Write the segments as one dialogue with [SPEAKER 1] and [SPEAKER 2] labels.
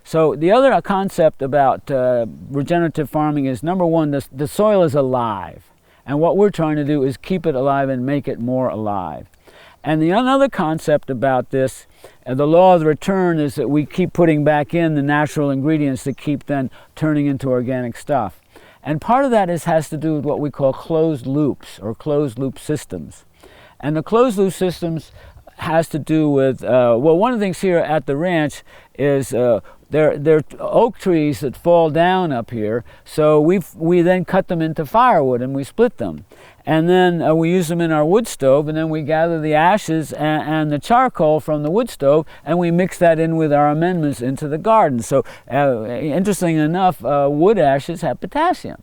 [SPEAKER 1] So the other concept about regenerative farming is, number one, the soil is alive. And what we're trying to do is keep it alive and make it more alive. And the another concept about this, the law of the return, is that we keep putting back in the natural ingredients that keep then turning into organic stuff. And part of that has to do with what we call closed loops or closed loop systems. And the closed loop systems has to do with, well, one of the things here at the ranch is there are oak trees that fall down up here, so we then cut them into firewood and we split them. And then we use them in our wood stove, and then we gather the ashes and the charcoal from the wood stove, and we mix that in with our amendments into the garden. So interestingly enough, wood ashes have potassium.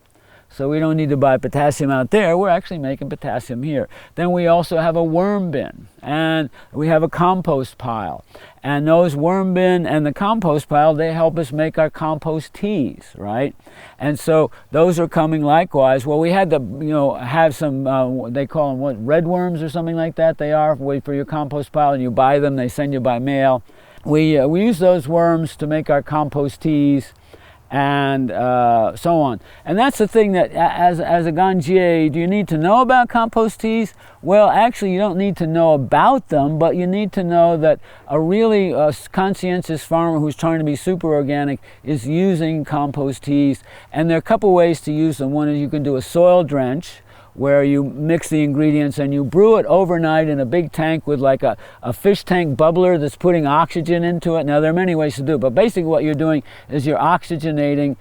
[SPEAKER 1] So we don't need to buy potassium out there. We're actually making potassium here. Then we also have a worm bin, and we have a compost pile. And those worm bin and the compost pile, they help us make our compost teas, right? And so those are coming likewise. Well, we had to, have some, they call them what, red worms or something like that. They are, wait for your compost pile, and you buy them. They send you by mail. We use those worms to make our compost teas, and so on. And that's the thing that, as a Ganjier, do you need to know about compost teas? Well, actually, you don't need to know about them, but you need to know that a really conscientious farmer who's trying to be super organic is using compost teas. And there are a couple ways to use them. One is you can do a soil drench, where you mix the ingredients and you brew it overnight in a big tank with like a fish tank bubbler that's putting oxygen into it. Now, there are many ways to do it, but basically what you're doing is you're oxygenating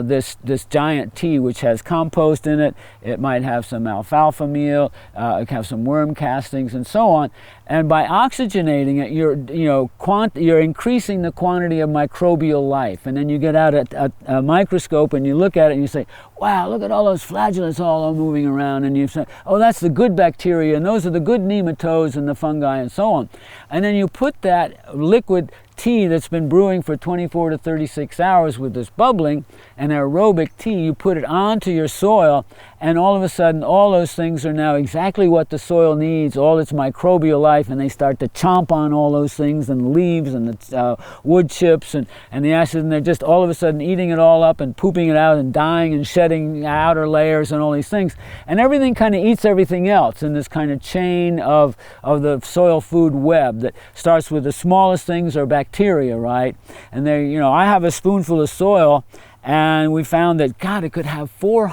[SPEAKER 1] this giant tea, which has compost in it. It might have some alfalfa meal, it can have some worm castings and so on. And by oxygenating it, you're increasing the quantity of microbial life. And then you get out a microscope and you look at it and you say, wow, look at all those flagellants all moving around. And you say, oh, that's the good bacteria, and those are the good nematodes and the fungi and so on. And then you put that liquid tea that's been brewing for 24 to 36 hours with this bubbling and aerobic tea, you put it onto your soil, and all of a sudden all those things are now exactly what the soil needs, all its microbial life, and they start to chomp on all those things, and the leaves and the wood chips and the ashes, and they're just all of a sudden eating it all up and pooping it out and dying and shedding outer layers and all these things. And everything kind of eats everything else in this kind of chain of the soil food web that starts with the smallest things are bacteria, right? And they, I have a spoonful of soil, and we found that, God, it could have 4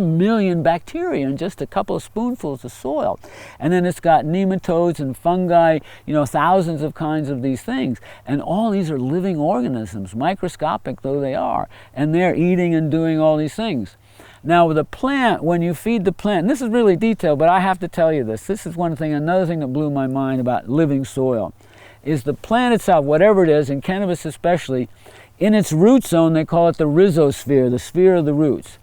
[SPEAKER 1] million bacteria in just a couple of spoonfuls of soil. And then it's got nematodes and fungi, thousands of kinds of these things. And all these are living organisms, microscopic though they are. And they're eating and doing all these things. Now, with a plant, when you feed the plant, and this is really detailed, but I have to tell you this. This is another thing that blew my mind about living soil, is the plant itself, whatever it is, in cannabis especially, in its root zone, they call it the rhizosphere, the sphere of the roots.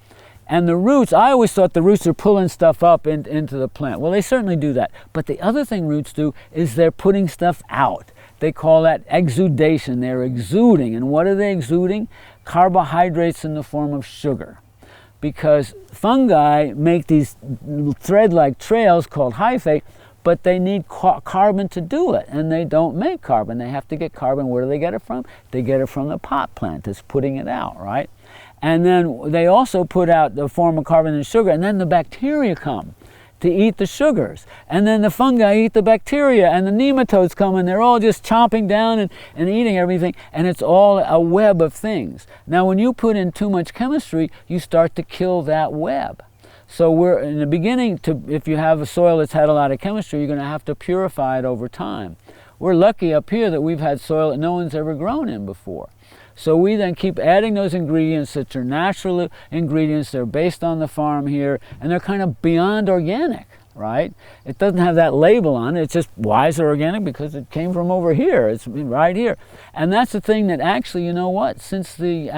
[SPEAKER 1] And the roots, I always thought the roots are pulling stuff up into the plant. Well, they certainly do that. But the other thing roots do is they're putting stuff out. They call that exudation. They're exuding. And what are they exuding? Carbohydrates in the form of sugar. Because fungi make these thread-like trails called hyphae, but they need carbon to do it, and they don't make carbon. They have to get carbon. Where do they get it from? They get it from the pot plant that's putting it out, right? And then they also put out the form of carbon and sugar, and then the bacteria come to eat the sugars. And then the fungi eat the bacteria, and the nematodes come, and they're all just chomping down and eating everything, and it's all a web of things. Now, when you put in too much chemistry, you start to kill that web. So we're in the beginning, if you have a soil that's had a lot of chemistry, you're going to have to purify it over time. We're lucky up here that we've had soil that no one's ever grown in before. So we then keep adding those ingredients that are natural ingredients. They're based on the farm here, and they're kind of beyond organic, right? It doesn't have that label on it. It's just, why is it organic? Because it came from over here. It's right here. And that's the thing that actually, since the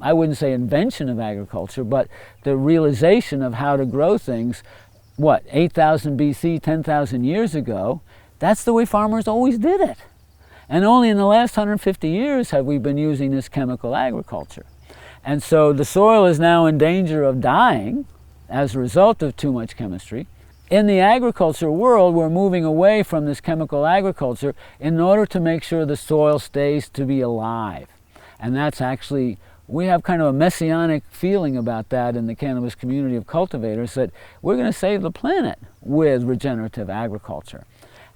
[SPEAKER 1] I wouldn't say invention of agriculture, but the realization of how to grow things, 8,000 BC, 10,000 years ago, that's the way farmers always did it. And only in the last 150 years have we been using this chemical agriculture. And so the soil is now in danger of dying as a result of too much chemistry. In the agriculture world, we're moving away from this chemical agriculture in order to make sure the soil stays to be alive. And that's actually, we have kind of a messianic feeling about that in the cannabis community of cultivators, that we're going to save the planet with regenerative agriculture.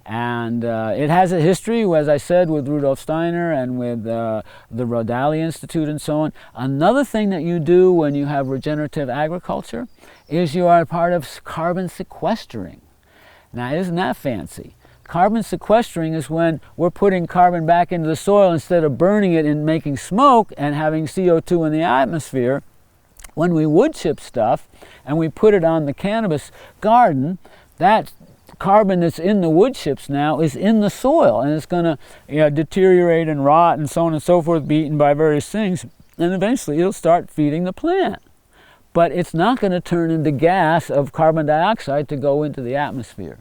[SPEAKER 1] And it has a history, as I said, with Rudolf Steiner and with the Rodali Institute and so on. Another thing that you do when you have regenerative agriculture is you are part of carbon sequestering. Now, isn't that fancy? Carbon sequestering is when we're putting carbon back into the soil instead of burning it and making smoke and having CO2 in the atmosphere. When we wood chip stuff and we put it on the cannabis garden, that carbon that's in the wood chips now is in the soil, and it's going to deteriorate and rot and so on and so forth, be eaten by various things, and eventually it'll start feeding the plant. But it's not going to turn into gas of carbon dioxide to go into the atmosphere.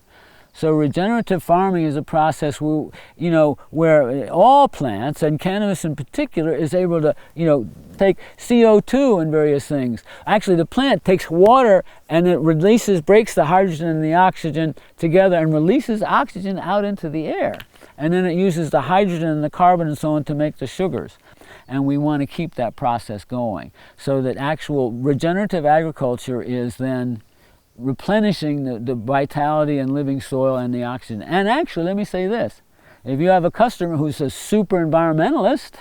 [SPEAKER 1] So regenerative farming is a process where all plants, and cannabis in particular, is able to take CO2 and various things. Actually, the plant takes water and it breaks the hydrogen and the oxygen together and releases oxygen out into the air. And then it uses the hydrogen and the carbon and so on to make the sugars. And we want to keep that process going so that actual regenerative agriculture is then replenishing the vitality and living soil and the oxygen. And actually, let me say this. If you have a customer who's a super environmentalist,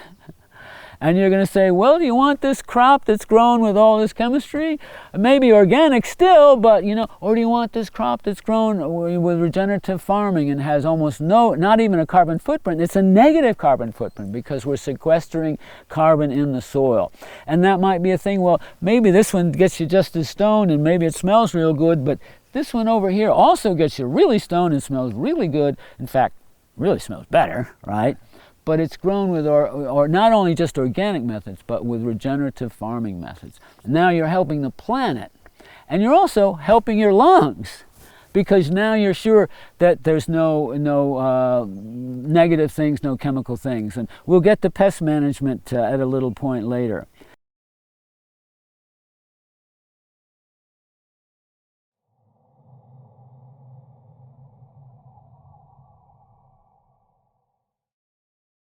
[SPEAKER 1] and you're going to say, well, do you want this crop that's grown with all this chemistry? Maybe organic still, but, or do you want this crop that's grown with regenerative farming and has almost not even a carbon footprint? It's a negative carbon footprint because we're sequestering carbon in the soil. And that might be a thing, well, maybe this one gets you just as stoned and maybe it smells real good, but this one over here also gets you really stoned and smells really good. In fact, really smells better, right? But it's grown with or not only just organic methods, but with regenerative farming methods. Now you're helping the planet, and you're also helping your lungs, because now you're sure that there's no negative things, no chemical things. And we'll get to pest management at a little point later.